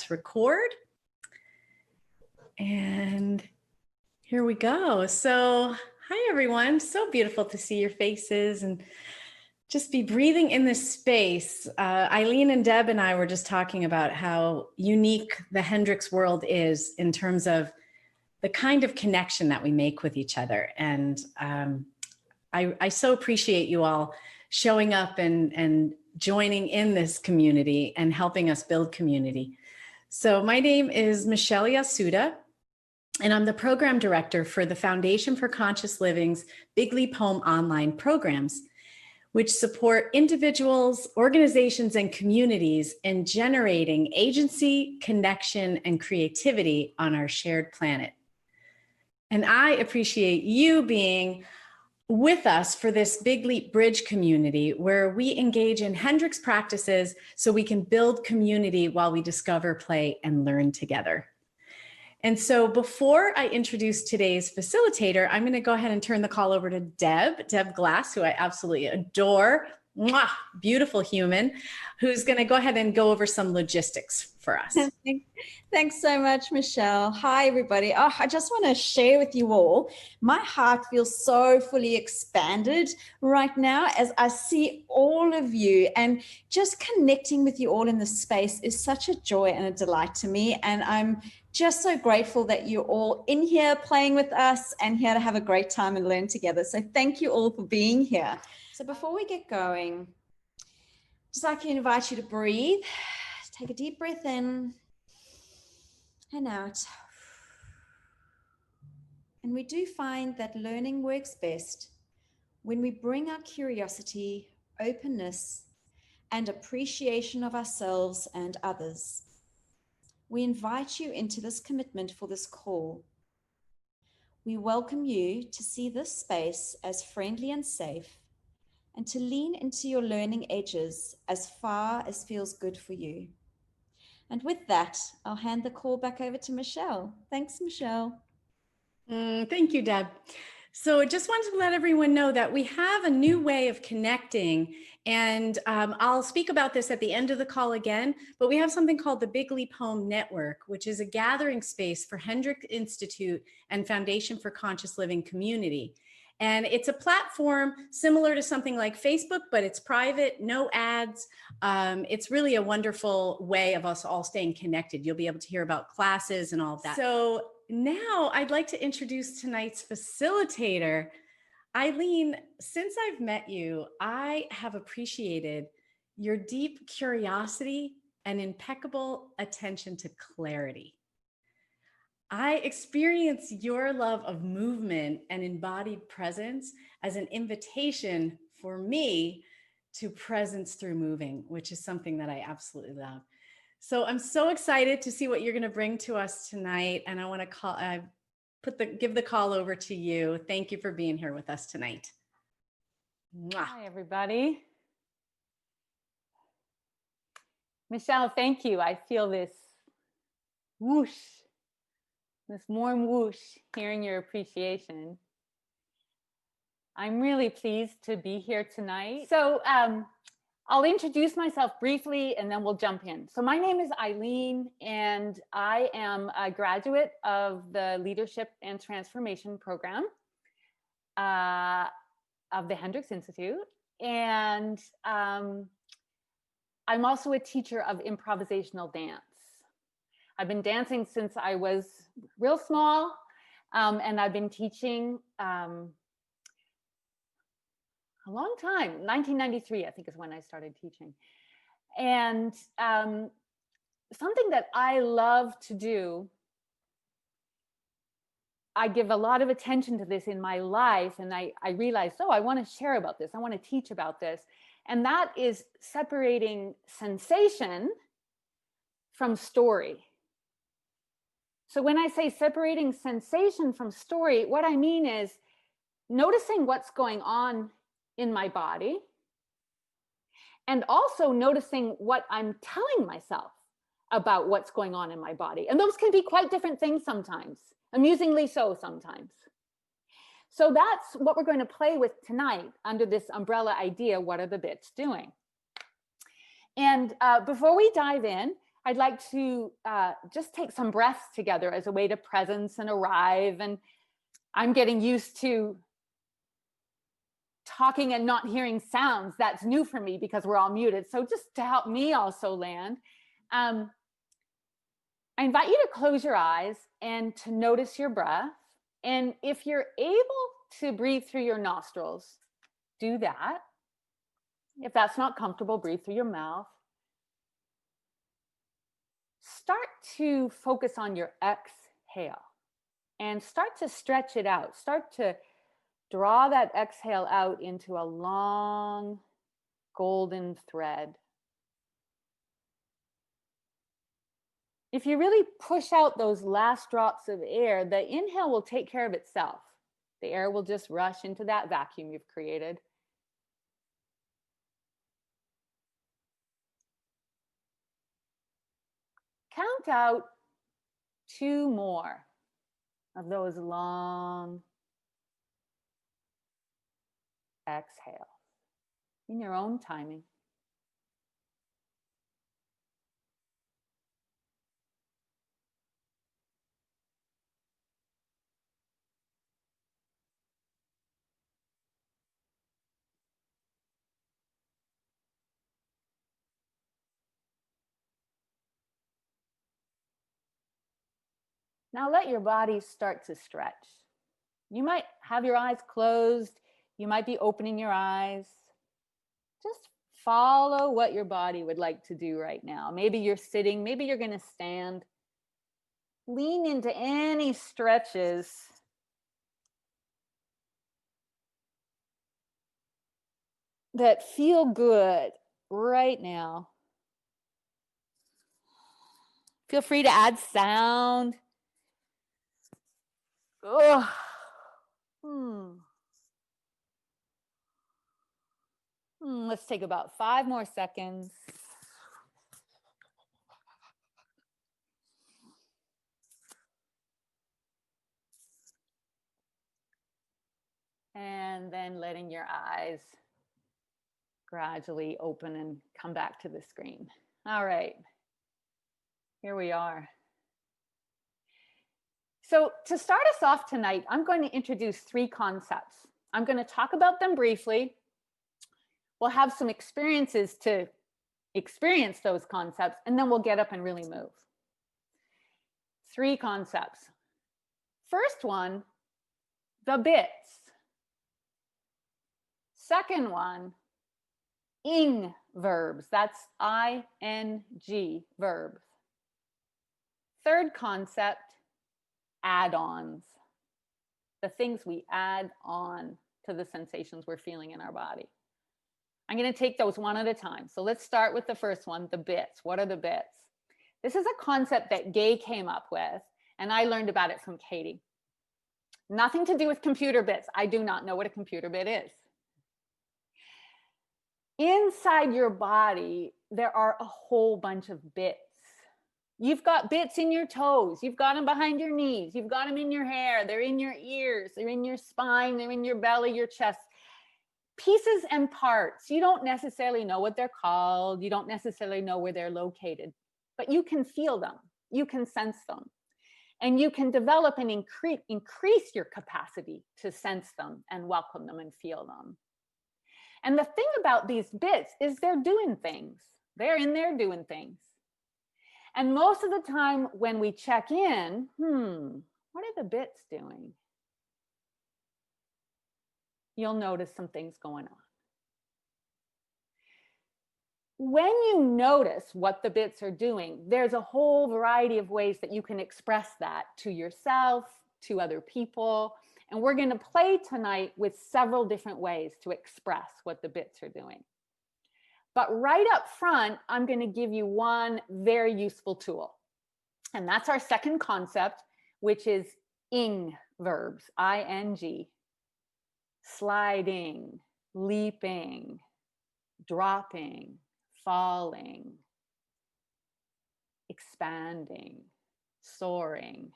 press record. And here we go. So, hi everyone. So beautiful to see your faces and just be breathing in this space. Aileen and Deb and I were just talking about how unique the Hendricks world is in terms of the kind of connection that we make with each other. And I so appreciate you all showing up and joining in this community and helping us build community. So my name is Michelle Yasuda, and I'm the program director for the Foundation for Conscious Living's Big Leap Home online programs, which support individuals, organizations, and communities in generating agency, connection, and creativity on our shared planet. And I appreciate you being with us for this Big Leap Bridge community where we engage in Hendricks practices so we can build community while we discover, play, and learn together. And so before I introduce today's facilitator, I'm going to go ahead and turn the call over to Deb Glass, who I absolutely adore. Mwah, beautiful human, who's going to go ahead and go over some logistics for us. Thanks so much, Michelle. Hi, everybody. Oh, I just want to share with you all, my heart feels so fully expanded right now as I see all of you, and just connecting with you all in this space is such a joy and a delight to me. And I'm just so grateful that you're all in here playing with us and here to have a great time and learn together. So thank you all for being here. So before we get going, just like to invite you to breathe. Take a deep breath in and out. And we do find that learning works best when we bring our curiosity, openness, and appreciation of ourselves and others. We invite you into this commitment for this call. We welcome you to see this space as friendly and safe, and to lean into your learning edges as far as feels good for you. And with that, I'll hand the call back over to Michelle. Thanks, Michelle. Thank you, Deb. So I just wanted to let everyone know that we have a new way of connecting, and I'll speak about this at the end of the call again, but we have something called the Big Leap Home Network, which is a gathering space for Hendricks Institute and Foundation for Conscious Living community. And it's a platform similar to something like Facebook, but it's private, no ads. It's really a wonderful way of us all staying connected. You'll be able to hear about classes and all of that. So now I'd like to introduce tonight's facilitator. Aileen, since I've met you, I have appreciated your deep curiosity and impeccable attention to clarity. I experience your love of movement and embodied presence as an invitation for me to presence through moving, which is something that I absolutely love. So I'm so excited to see what you're going to bring to us tonight. And I want to give the call over to you. Thank you for being here with us tonight. Mwah. Hi, everybody. Michelle, thank you. I feel this whoosh. This warm whoosh, hearing your appreciation. I'm really pleased to be here tonight. So I'll introduce myself briefly and then we'll jump in. So my name is Aileen, and I am a graduate of the Leadership and Transformation program of the Hendricks Institute. And I'm also a teacher of improvisational dance. I've been dancing since I was real small, and I've been teaching a long time. 1993, I think, is when I started teaching. And something that I love to do, I give a lot of attention to this in my life, and I realized, oh, I want to share about this. I want to teach about this. And that is separating sensation from story. So when I say separating sensation from story, what I mean is noticing what's going on in my body, and also noticing what I'm telling myself about what's going on in my body. And those can be quite different things sometimes, amusingly so sometimes. So that's what we're going to play with tonight under this umbrella idea, what are the bits doing? And before we dive in, I'd like to just take some breaths together as a way to presence and arrive. And I'm getting used to talking and not hearing sounds. That's new for me because we're all muted. So just to help me also land, I invite you to close your eyes and to notice your breath. And if you're able to breathe through your nostrils, do that. If that's not comfortable, breathe through your mouth. Start to focus on your exhale and start to stretch it out. Start to draw that exhale out into a long golden thread. If you really push out those last drops of air, the inhale will take care of itself. The air will just rush into that vacuum you've created. Count out 2 more of those long exhales in your own timing. Now let your body start to stretch. You might have your eyes closed. You might be opening your eyes. Just follow what your body would like to do right now. Maybe you're sitting, maybe you're going to stand. Lean into any stretches that feel good right now. Feel free to add sound. Oh. Let's take about 5 more seconds. And then letting your eyes gradually open and come back to the screen. All right, here we are. So to start us off tonight, I'm going to introduce 3 concepts. I'm going to talk about them briefly. We'll have some experiences to experience those concepts, and then we'll get up and really move. 3 concepts. First one, the bits. Second one, ing verbs. That's I-N-G verbs. Third concept, add-ons. The things we add on to the sensations we're feeling in our body. I'm going to take those one at a time. So let's start with the first one, the bits. What are the bits? This is a concept that Gay came up with, and I learned about it from Katie. Nothing to do with computer bits. I do not know what a computer bit is. Inside your body, there are a whole bunch of bits. You've got bits in your toes. You've got them behind your knees. You've got them in your hair. They're in your ears. They're in your spine. They're in your belly, your chest. Pieces and parts. You don't necessarily know what they're called. You don't necessarily know where they're located, but you can feel them. You can sense them. And you can develop and increase your capacity to sense them and welcome them and feel them. And the thing about these bits is they're doing things. They're in there doing things. And most of the time when we check in, what are the bits doing? You'll notice some things going on. When you notice what the bits are doing, there's a whole variety of ways that you can express that to yourself, to other people. And we're going to play tonight with several different ways to express what the bits are doing. But right up front, I'm going to give you one very useful tool. And that's our second concept, which is ing verbs, I-N-G. Sliding, leaping, dropping, falling, expanding, soaring.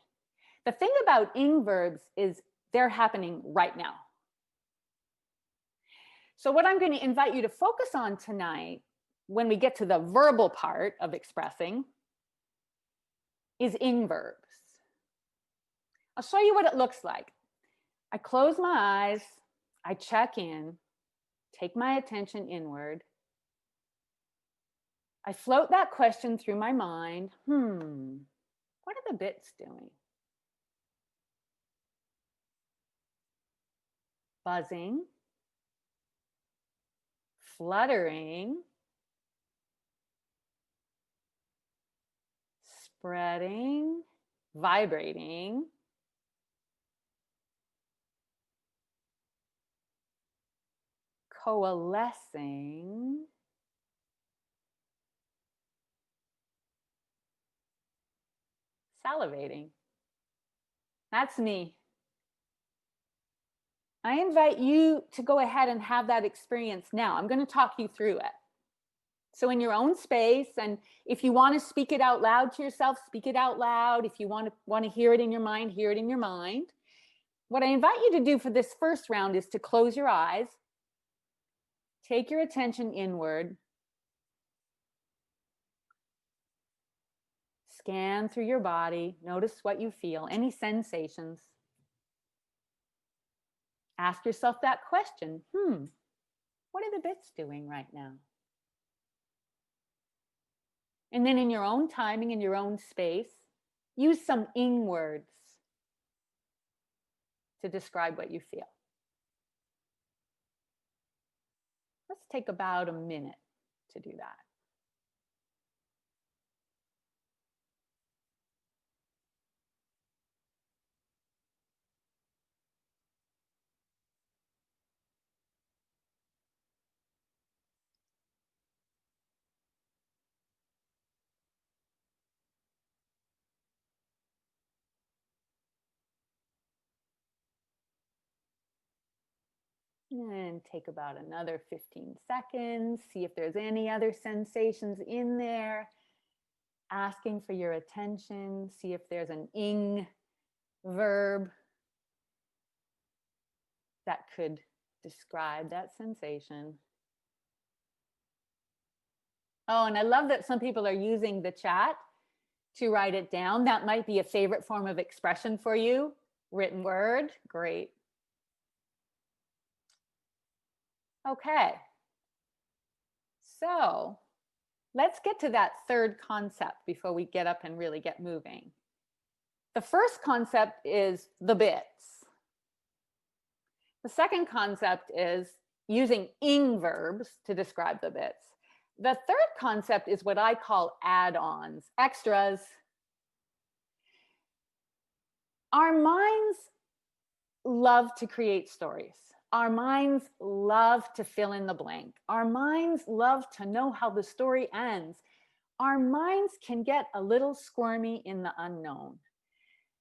The thing about ing verbs is they're happening right now. So what I'm going to invite you to focus on tonight, when we get to the verbal part of expressing, is ing verbs. I'll show you what it looks like. I close my eyes, I check in, take my attention inward. I float that question through my mind. What are the bits doing? Buzzing, fluttering, spreading, vibrating, coalescing, salivating. That's me. I invite you to go ahead and have that experience now. I'm going to talk you through it. So in your own space, and if you want to speak it out loud to yourself, speak it out loud. If you want to hear it in your mind, hear it in your mind. What I invite you to do for this first round is to close your eyes, take your attention inward, scan through your body, notice what you feel, any sensations. Ask yourself that question, what are the bits doing right now? And then in your own timing, in your own space, use some ing words to describe what you feel. Let's take about a minute to do that. And take about another 15 seconds. See if there's any other sensations in there. Asking for your attention. See if there's an ing verb that could describe that sensation. Oh, and I love that some people are using the chat to write it down. That might be a favorite form of expression for you. Written word, great. Okay, so let's get to that third concept before we get up and really get moving. The first concept is the bits. The second concept is using ing verbs to describe the bits. The third concept is what I call add-ons, extras. Our minds love to create stories. Our minds love to fill in the blank. Our minds love to know how the story ends. Our minds can get a little squirmy in the unknown.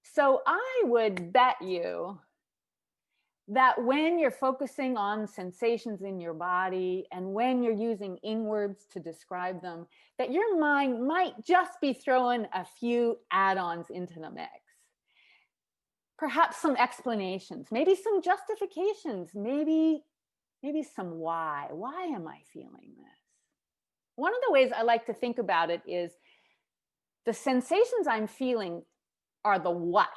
So I would bet you that when you're focusing on sensations in your body and when you're using ing words to describe them, that your mind might just be throwing a few add-ons into the mix. Perhaps some explanations, maybe some justifications, maybe some why. Why am I feeling this? One of the ways I like to think about it is the sensations I'm feeling are the what.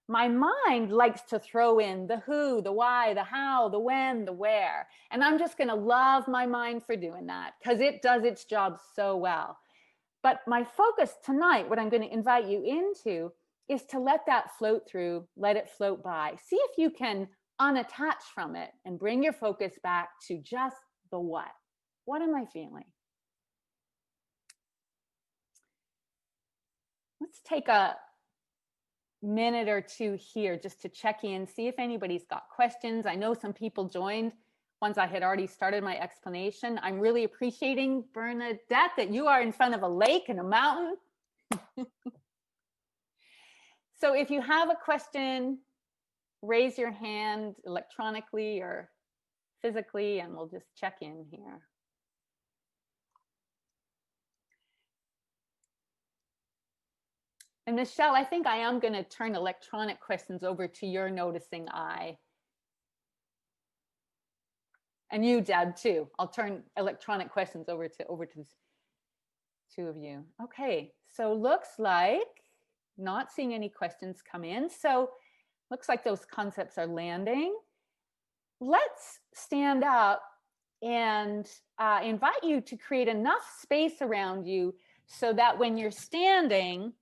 My mind likes to throw in the who, the why, the how, the when, the where. And I'm just going to love my mind for doing that because it does its job so well. But my focus tonight, what I'm going to invite you into, is to let that float through, let it float by. See if you can unattach from it and bring your focus back to just the what. What am I feeling? Let's take a minute or two here just to check in, see if anybody's got questions. I know some people joined once I had already started my explanation. I'm really appreciating, Bernadette, that you are in front of a lake and a mountain. So if you have a question, raise your hand electronically or physically, and we'll just check in here. And Michelle, I think I am going to turn electronic questions over to your noticing eye. And you, Deb, too. I'll turn electronic questions over to 2 of you. Okay, so looks like not seeing any questions come in. So looks like those concepts are landing. Let's stand up and invite you to create enough space around you so that when you're standing,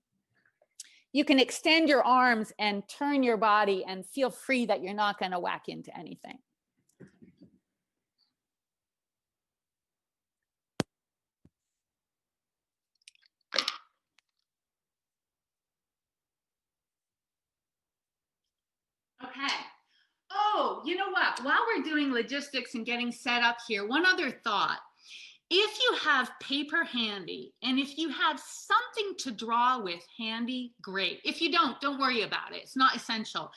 you can extend your arms and turn your body and feel free that you're not going to whack into anything. Okay. Oh, you know what? While we're doing logistics and getting set up here, one other thought. If you have paper handy and if you have something to draw with handy, great. If you don't worry about it. It's not essential.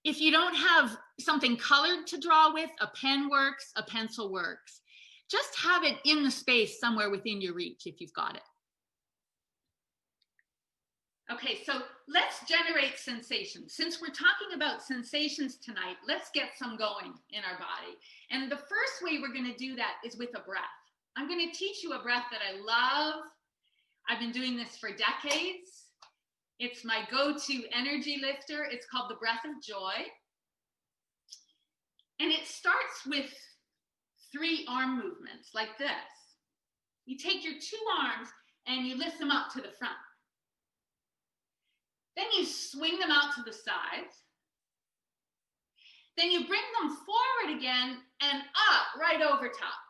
If you don't have something colored to draw with, a pen works, a pencil works. Just have it in the space somewhere within your reach if you've got it. Okay, so let's generate sensations. Since we're talking about sensations tonight, let's get some going in our body. And the first way we're going to do that is with a breath. I'm going to teach you a breath that I love. I've been doing this for decades. It's my go-to energy lifter. It's called the breath of joy. And it starts with 3 arm movements like this. You take your 2 arms and you lift them up to the front. Then you swing them out to the sides. Then you bring them forward again and up right over top.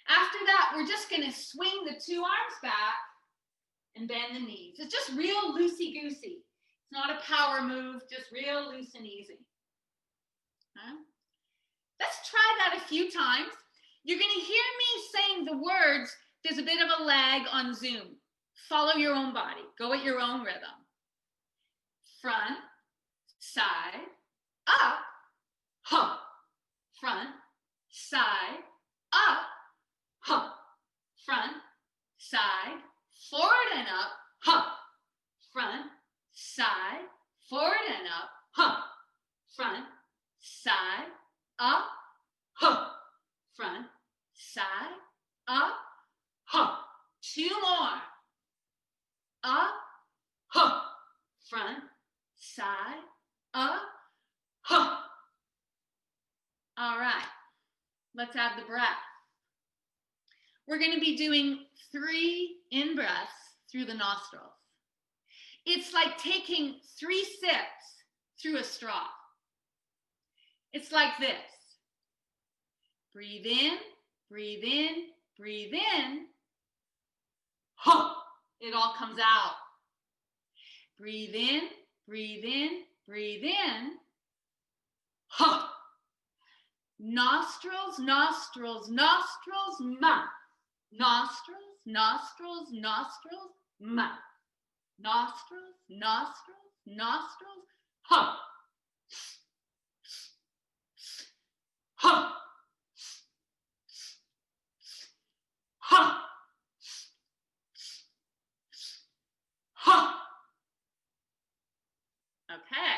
After that, we're just going to swing the 2 arms back and bend the knees. It's just real loosey-goosey. It's not a power move, just real loose and easy. Huh? Let's try that a few times. You're going to hear me saying the words. There's a bit of a lag on Zoom. Follow your own body. Go at your own rhythm. Front, side, up, hump. Front, side, up, hump. Front, side, forward and up, hump. Front, side, forward and up, hump. Front, side, up, hump. Front, side, up, hump. 2 more. Up, hump. Front, side, up, hump. All right, let's add the breath. We're going to be doing 3 in-breaths through the nostrils. It's like taking 3 sips through a straw. It's like this. Breathe in, breathe in, breathe in. Hump. It all comes out. Breathe in, breathe in, breathe in. Hump. Nostrils, nostrils, nostrils, mouth. Nostrils, nostrils, nostrils, mouth. Nostrils, nostrils, nostrils, hump. Hump. Hump. Hump. Okay.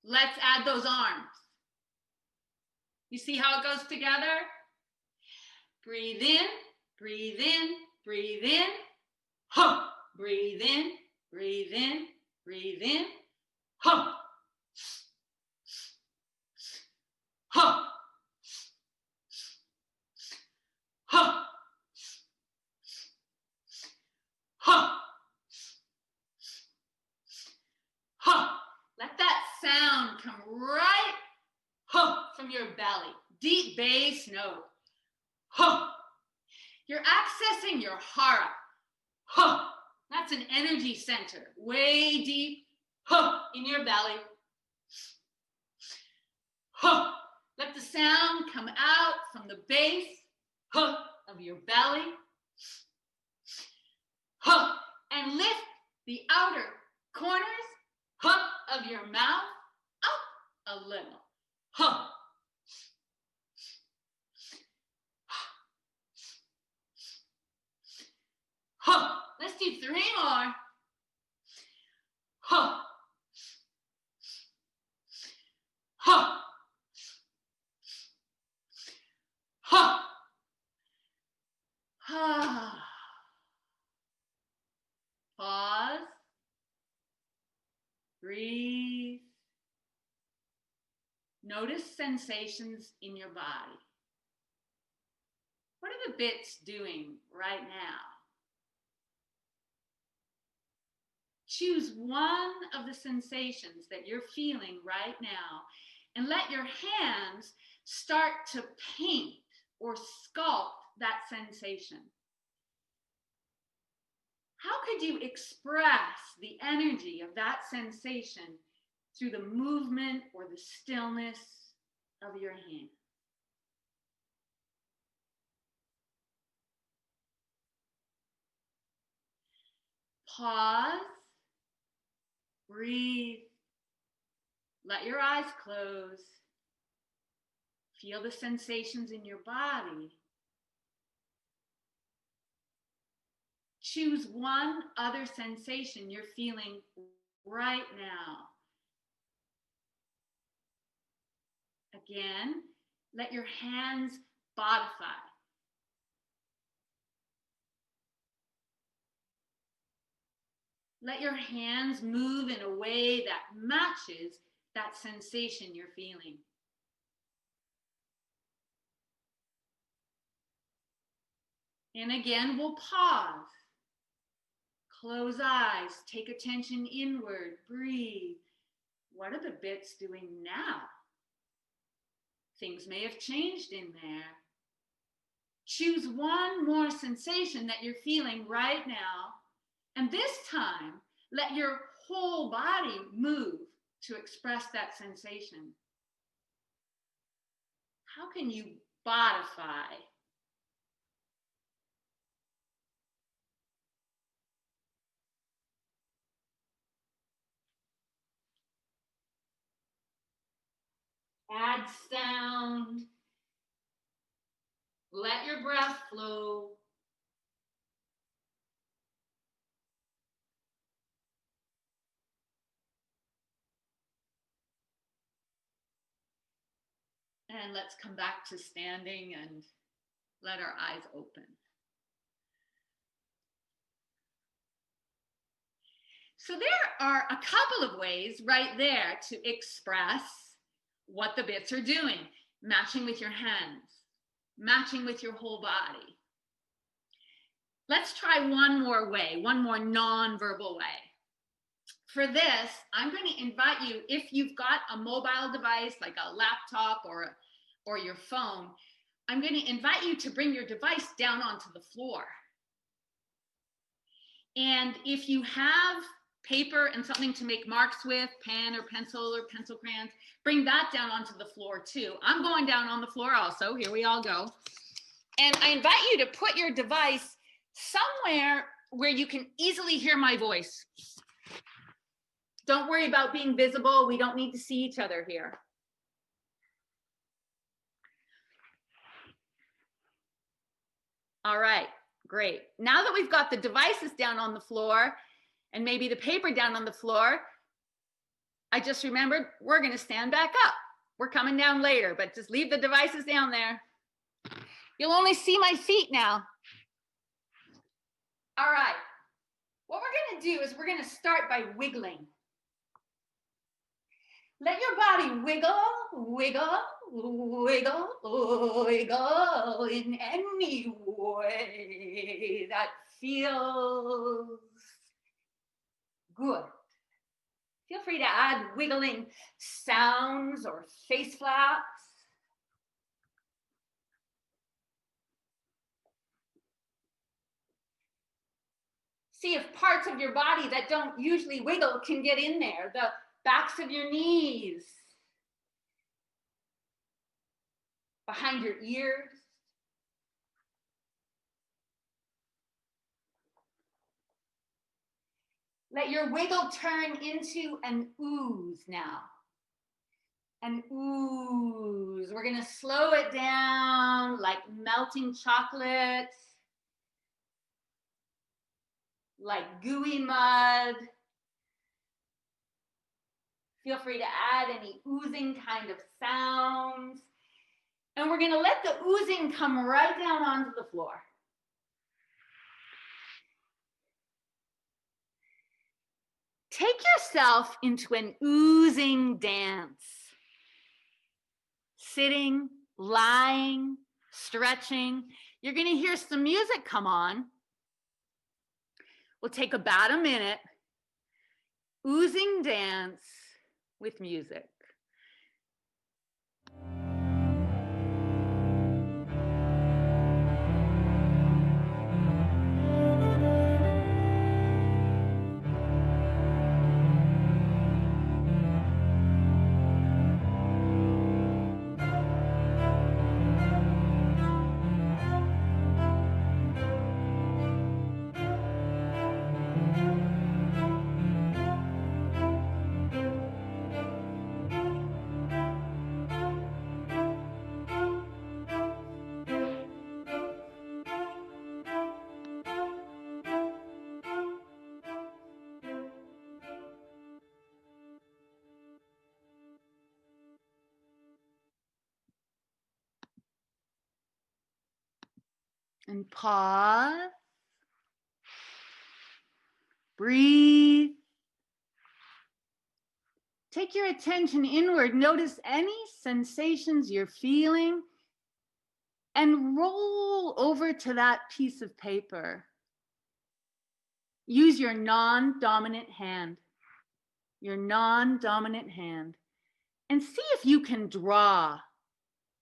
Let's add those arms. You see how it goes together? Breathe in, breathe in, breathe in. Hump. Breathe in, breathe in, breathe in. Hump. Hump. Hump. Hump. Hump. Let that sound come right from your belly. Deep bass note. Hump. You're accessing your hara. Hump. That's an energy center, way deep in your belly. Hump. Let the sound come out from the base of your belly. Hump. And lift the outer corners of your mouth up a little. Hump. Hump. Let's do 3 more. Hump. Hump. Hump. Pause. Breathe. Notice sensations in your body. What are the bits doing right now? Choose one of the sensations that you're feeling right now and let your hands start to paint or sculpt that sensation. How could you express the energy of that sensation through the movement or the stillness of your hand? Pause, breathe, let your eyes close, feel the sensations in your body. Choose one other sensation you're feeling right now. Again, let your hands bodify. Let your hands move in a way that matches that sensation you're feeling. And again, we'll pause. Close eyes, take attention inward, breathe. What are the bits doing now? Things may have changed in there. Choose one more sensation that you're feeling right now. And this time, let your whole body move to express that sensation. How can you bodify? Add sound. Let your breath flow. And let's come back to standing and let our eyes open. So there are a couple of ways right there to express what the bits are doing. Matching with your hands, matching with your whole body. Let's try one more way, one more non-verbal way. For this, I'm going to invite you, if you've got a mobile device like a laptop or your phone, I'm going to invite you to bring your device down onto the floor. And if you have paper and something to make marks with, pen or pencil crayons, bring that down onto the floor too. I'm going down on the floor also. Here we all go. And I invite you to put your device somewhere where you can easily hear my voice. Don't worry about being visible. We don't need to see each other here. All right, great. Now that we've got the devices down on the floor and maybe the paper down on the floor, I just remembered we're going to stand back up. We're coming down later, but just leave the devices down there. You'll only see my feet now. All right, what we're going to do is we're going to start by wiggling. Let your body wiggle, wiggle, wiggle, wiggle in any way that feels good. Feel free to add wiggling sounds or face flaps. See if parts of your body that don't usually wiggle can get in there. The backs of your knees, behind your ears. Let your wiggle turn into an ooze now. An ooze. We're going to slow it down like melting chocolate, like gooey mud. Feel free to add any oozing kind of sounds. And we're going to let the oozing come right down onto the floor. take yourself into an oozing dance. Sitting, lying, stretching. You're going to hear some music come on. We'll take about a minute. Oozing dance with music. And pause. Breathe. Take your attention inward. Notice any sensations you're feeling and roll over to that piece of paper. Use your non-dominant hand. Your non-dominant hand. And see if you can draw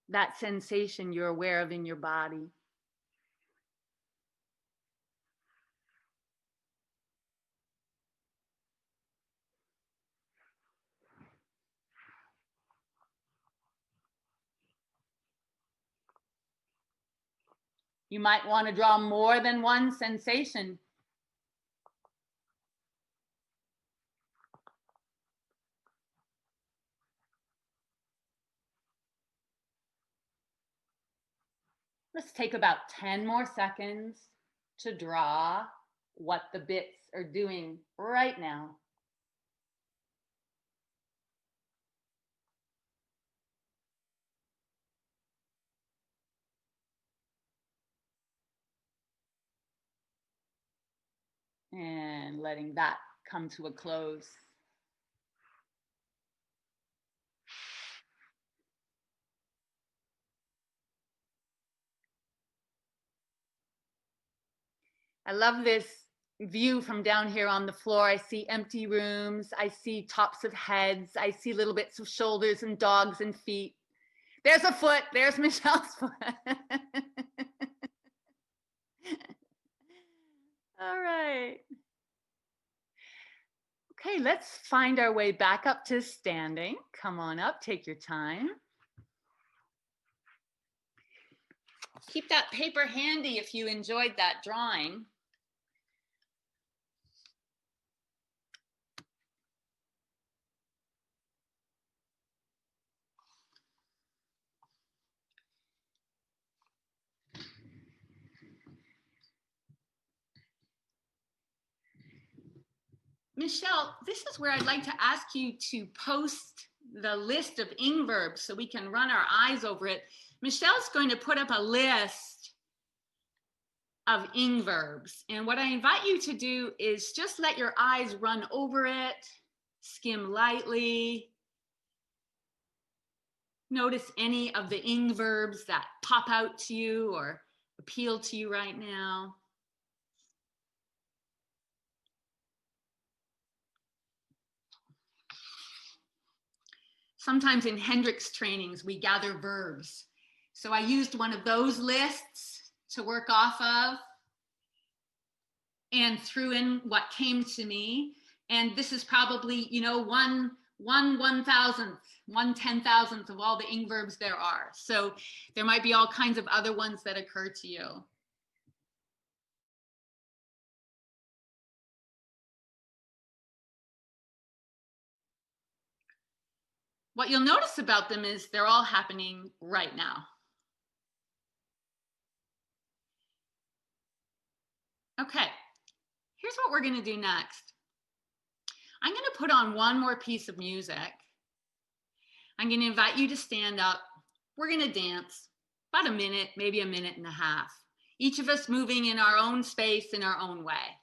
that sensation you're aware of in your body. You might want to draw more than one sensation. Let's take about 10 more seconds to draw what the bits are doing right now. And letting that come to a close. I love this view from down here on the floor. I see empty rooms. I see tops of heads. I see little bits of shoulders and dogs and feet. There's a foot. There's Michelle's foot. All right. Okay, let's find our way back up to standing. Come on up, take your time. Keep that paper handy if you enjoyed that drawing. Michelle, this is where I'd like to ask you to post the list of ing verbs so we can run our eyes over it. Michelle's going to put up a list of ing verbs. And what I invite you to do is just let your eyes run over it, skim lightly. Notice any of the ing verbs that pop out to you or appeal to you right now. Sometimes in Hendricks trainings, we gather verbs. So I used one of those lists to work off of and threw in what came to me. And this is probably, you know, one 1/10,000th of all the ing verbs there are. So there might be all kinds of other ones that occur to you. What you'll notice about them is they're all happening right now. Okay, here's what we're gonna do next. I'm gonna put on one more piece of music. I'm gonna invite you to stand up. We're gonna dance about a minute, maybe a minute and a half. Each of us moving in our own space in our own way.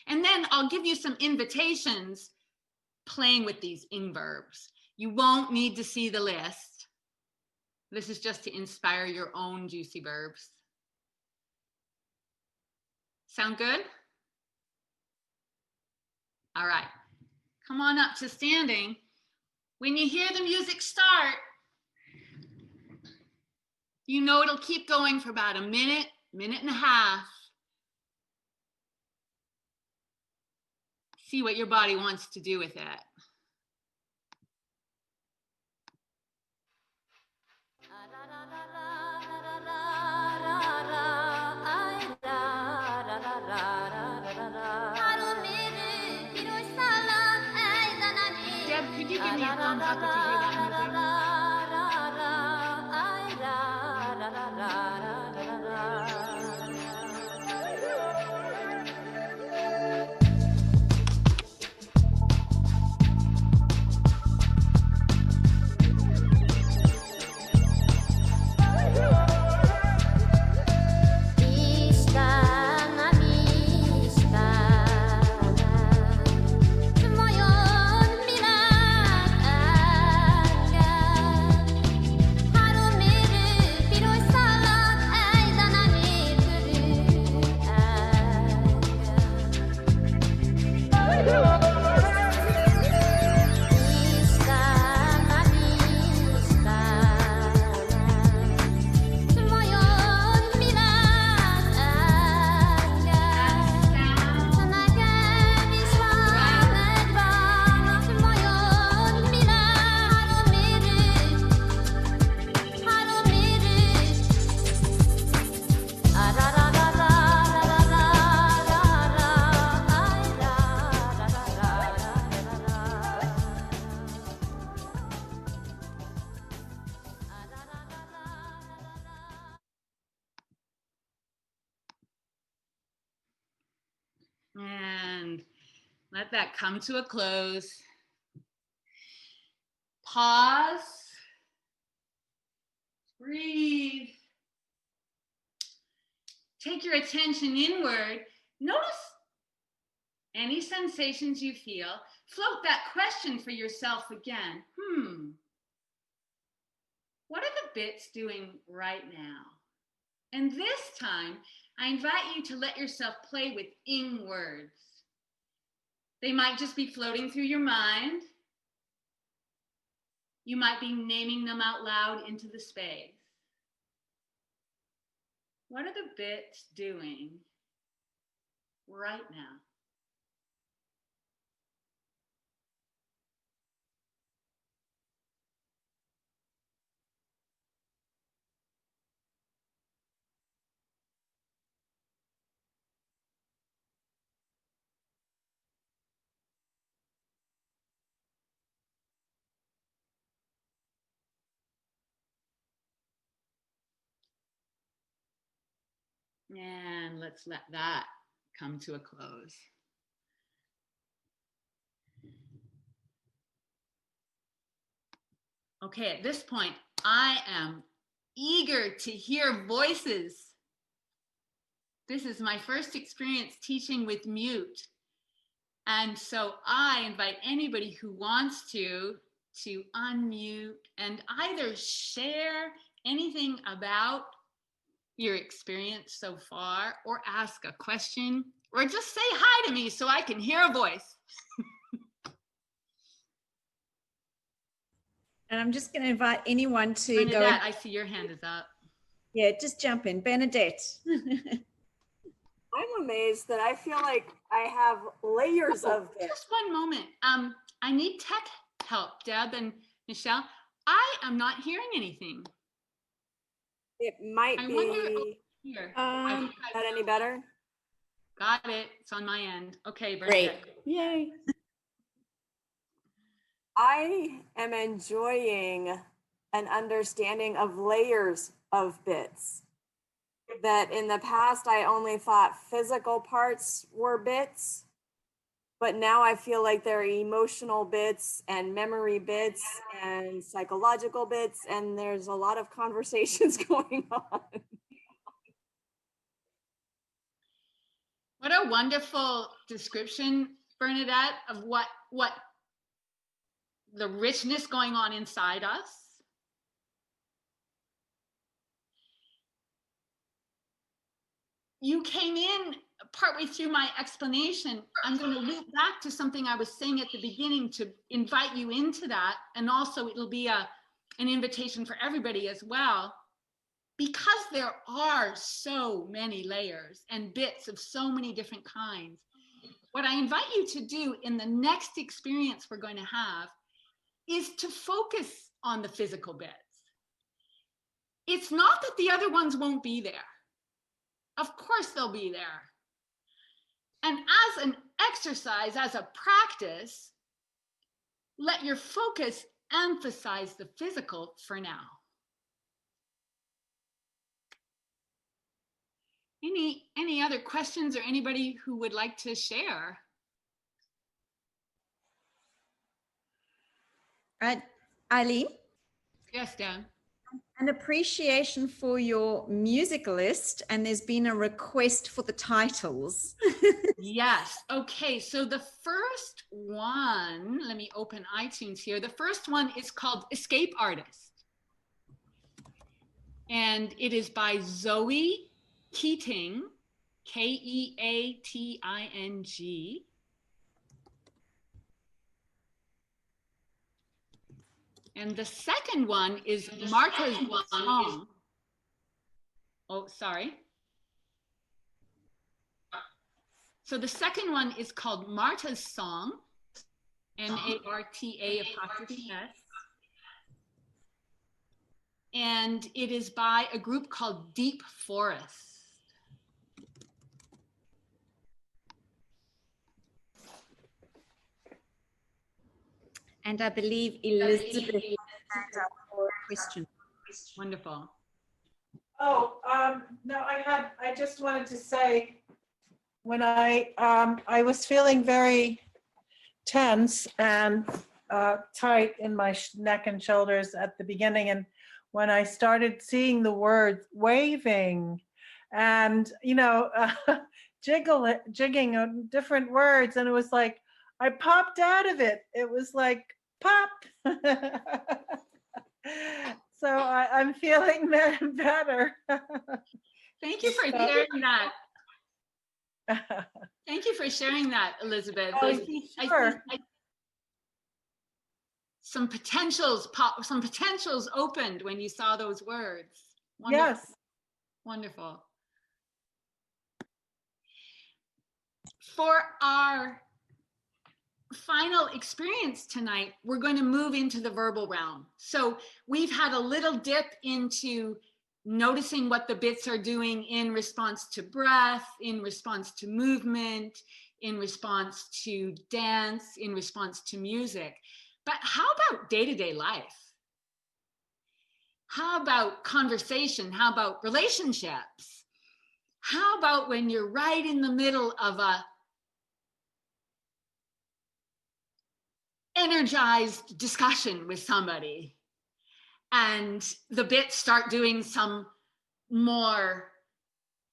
And then I'll give you some invitations playing with these ing verbs. You won't need to see the list. This is just to inspire your own juicy verbs. Sound good? All right, come on up to standing. When you hear the music start, you know it'll keep going for about a minute, minute and a half. See what your body wants to do with it. Deb, could you give me a thumbs up if you hear that music? And let that come to a close. Pause. Breathe. Take your attention inward. Notice any sensations you feel. Float that question for yourself again. What are the bits doing right now? And this time, I invite you to let yourself play with ing words. They might just be floating through your mind. You might be naming them out loud into the space. What are the bits doing right now? And let's let that come to a close. Okay, at this point, I am eager to hear voices. This is my first experience teaching with mute. And so I invite anybody who wants to unmute and either share anything about your experience so far, or ask a question, or just say hi to me so I can hear a voice. And I'm just going to invite anyone to Bernadette, go. I see your hand is up. Yeah, just jump in. Bernadette. I'm amazed that I feel like I have layers of this. Just one moment. I need tech help, Deb and Michelle. I am not hearing anything. It might I be. wonder here. Is that any better? Got it. It's on my end. Okay, Great. Bernadette. Yay. I am enjoying an understanding of layers of bits. That in the past, I only thought physical parts were bits, but now I feel like there are emotional bits and memory bits and psychological bits, and there's a lot of conversations going on. What a wonderful description, Bernadette, of what the richness going on inside us. You came in partway through my explanation. I'm going to loop back to something I was saying at the beginning to invite you into that. And also it'll be an invitation for everybody as well. Because there are so many layers and bits of so many different kinds, what I invite you to do in the next experience we're going to have is to focus on the physical bits. It's not that the other ones won't be there. Of course they'll be there. And as an exercise, as a practice, let your focus emphasize the physical for now. Any other questions or anybody who would like to share? Aileen? Yes, Dan. An appreciation for your music list, and there's been a request for the titles. Yes. Okay. So the first one, let me open iTunes here. The first one is called Escape Artist. And it is by Zoe Keating, Keating. And the second one is Martha's Song. Oh, sorry. So the second one is called Martha's Song, Marta''S. And it is by a group called Deep Forest. And I believe Elizabeth has a question. Wonderful. Oh, no, I just wanted to say, when I was feeling very tense and tight in my neck and shoulders at the beginning, and when I started seeing the words waving and, jigging on different words, and it was like, I popped out of it. It was like, pop. So I'm feeling better. Thank you for sharing that. Thank you for sharing that, Elizabeth. Sure. Some potentials opened when you saw those words. Wonderful. Yes. Wonderful. For our final experience tonight, we're going to move into the verbal realm. So we've had a little dip into noticing what the bits are doing in response to breath, in response to movement, in response to dance, in response to music. But how about day-to-day life? How about conversation? How about relationships? How about when you're right in the middle of a energized discussion with somebody and the bits start doing some more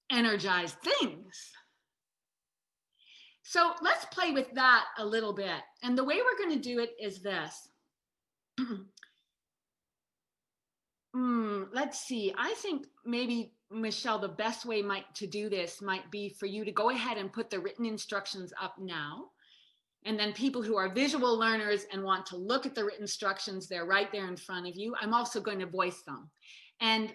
energized things? So let's play with that a little bit. And the way we're going to do it is this. Let's see. I think maybe, Michelle, the best way to do this might be for you to go ahead and put the written instructions up now. And then people who are visual learners and want to look at the written instructions, they're right there in front of you. I'm also going to voice them. And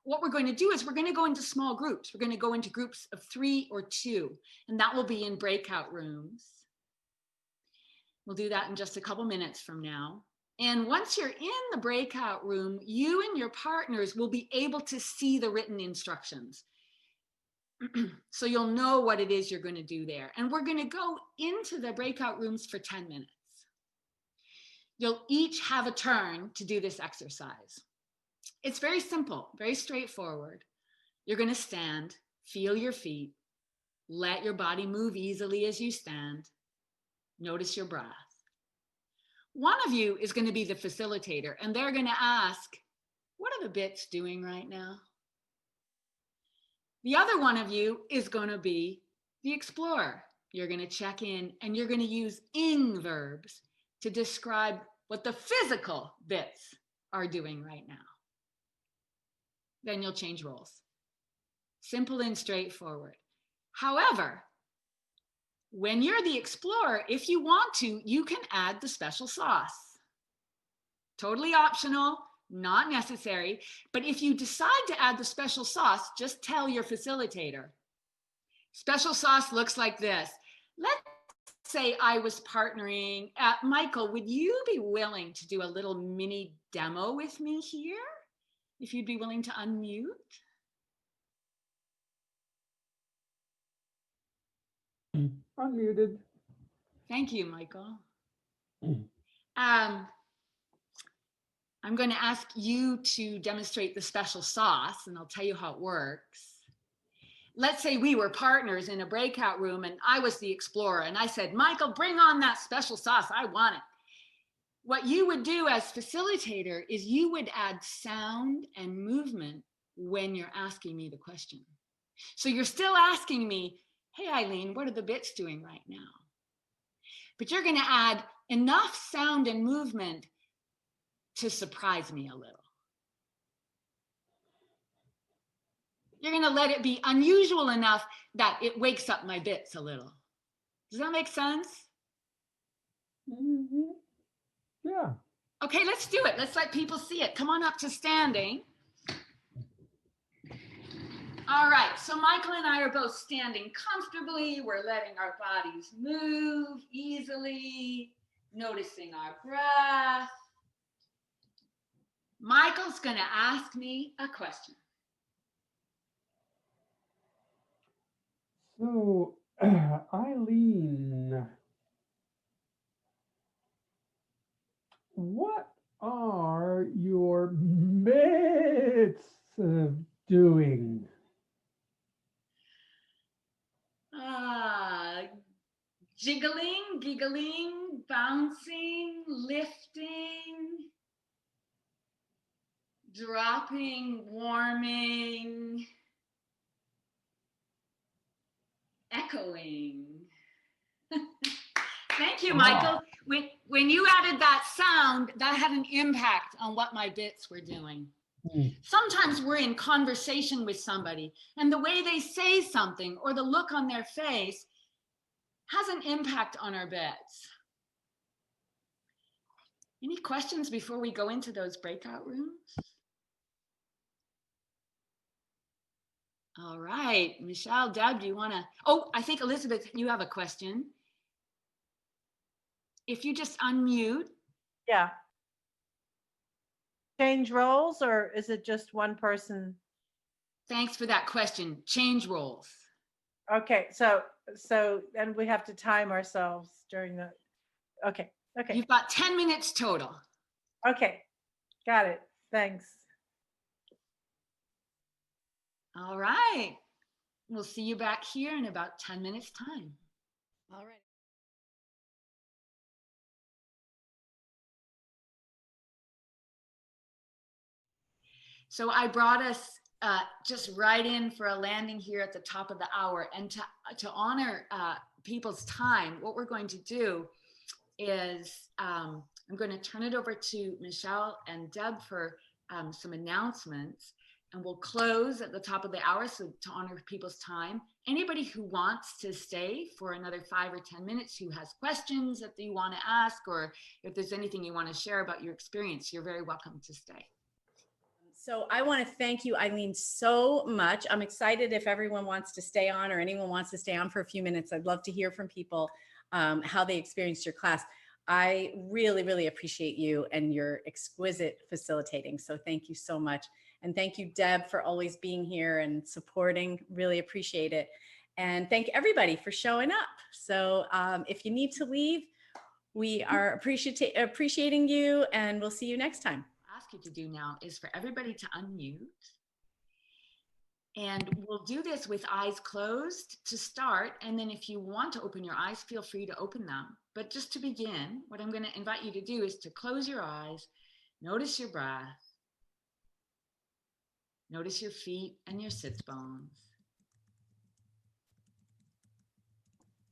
what we're going to do is we're going to go into small groups. We're going to go into groups of 3 or 2, and that will be in breakout rooms. We'll do that in just a couple minutes from now. And once you're in the breakout room, you and your partners will be able to see the written instructions. So you'll know what it is you're going to do there. And we're going to go into the breakout rooms for 10 minutes. You'll each have a turn to do this exercise. It's very simple, very straightforward. You're going to stand, feel your feet, let your body move easily as you stand. Notice your breath. One of you is going to be the facilitator, and they're going to ask, what are the bits doing right now? The other one of you is going to be the explorer. You're going to check in, and you're going to use ing verbs to describe what the physical bits are doing right now. Then you'll change roles. Simple and straightforward. However, when you're the explorer, if you want to, you can add the special sauce. Totally optional, not necessary. But if you decide to add the special sauce, just tell your facilitator. Special sauce looks like this. Let's say I was partnering. Michael, would you be willing to do a little mini demo with me here? If you'd be willing to unmute. Unmuted. Thank you, Michael. I'm going to ask you to demonstrate the special sauce, and I'll tell you how it works. Let's say we were partners in a breakout room and I was the explorer and I said, Michael, bring on that special sauce. I want it. What you would do as facilitator is you would add sound and movement when you're asking me the question. So you're still asking me, hey, Aileen, what are the bits doing right now? But you're going to add enough sound and movement to surprise me a little. You're going to let it be unusual enough that it wakes up my bits a little. Does that make sense? Mm-hmm. Yeah. Okay, let's do it. Let's let people see it. Come on up to standing. All right, so Michael and I are both standing comfortably. We're letting our bodies move easily, noticing our breath. Michael's going to ask me a question. So, Aileen, what are your bits doing? Jiggling, giggling, bouncing, lifting, dropping, warming, echoing. Thank you, Michael. When you added that sound, that had an impact on what my bits were doing. Sometimes we're in conversation with somebody and the way they say something or the look on their face has an impact on our bits. Any questions before we go into those breakout rooms? All right, Michelle, Deb, do you want to? Oh, I think Elizabeth, you have a question. If you just unmute. Yeah. Change roles, or is it just one person? Thanks for that question. Change roles. Okay, so and we have to time ourselves during the, okay. You've got 10 minutes total. Okay, got it. Thanks. All right. We'll see you back here in about 10 minutes time. All right. So I brought us just right in for a landing here at the top of the hour. And to honor people's time, what we're going to do is I'm going to turn it over to Michelle and Deb for some announcements. And we'll close at the top of the hour, so to honor people's time. Anybody who wants to stay for another 5 or 10 minutes, who has questions that you want to ask, or if there's anything you want to share about your experience, you're very welcome to stay. So I want to thank you, Aileen, so much. I'm excited if everyone wants to stay on or anyone wants to stay on for a few minutes. I'd love to hear from people how they experienced your class. I really, really appreciate you and your exquisite facilitating. So thank you so much. And thank you, Deb, for always being here and supporting. Really appreciate it. And thank everybody for showing up. So if you need to leave, we are appreciating you, and we'll see you next time. Ask you to do now is for everybody to unmute. And we'll do this with eyes closed to start. And then if you want to open your eyes, feel free to open them. But just to begin, what I'm going to invite you to do is to close your eyes, notice your breath, notice your feet and your sits bones.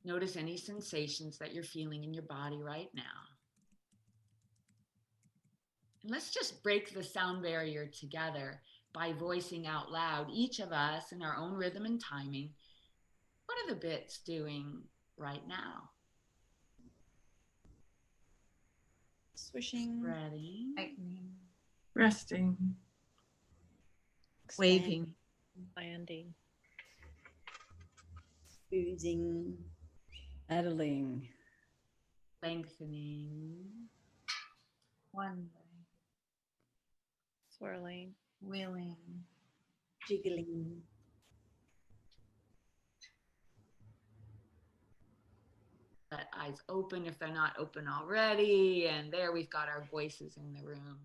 Notice any sensations that you're feeling in your body right now. Let's just break the sound barrier together by voicing out loud, each of us in our own rhythm and timing. What are the bits doing right now? Swishing, Ready? tightening, Resting, waving, landing, oozing, Settling. Lengthening. wondering, swirling, willing, jiggling. Let eyes open if they're not open already. And there we've got our voices in the room.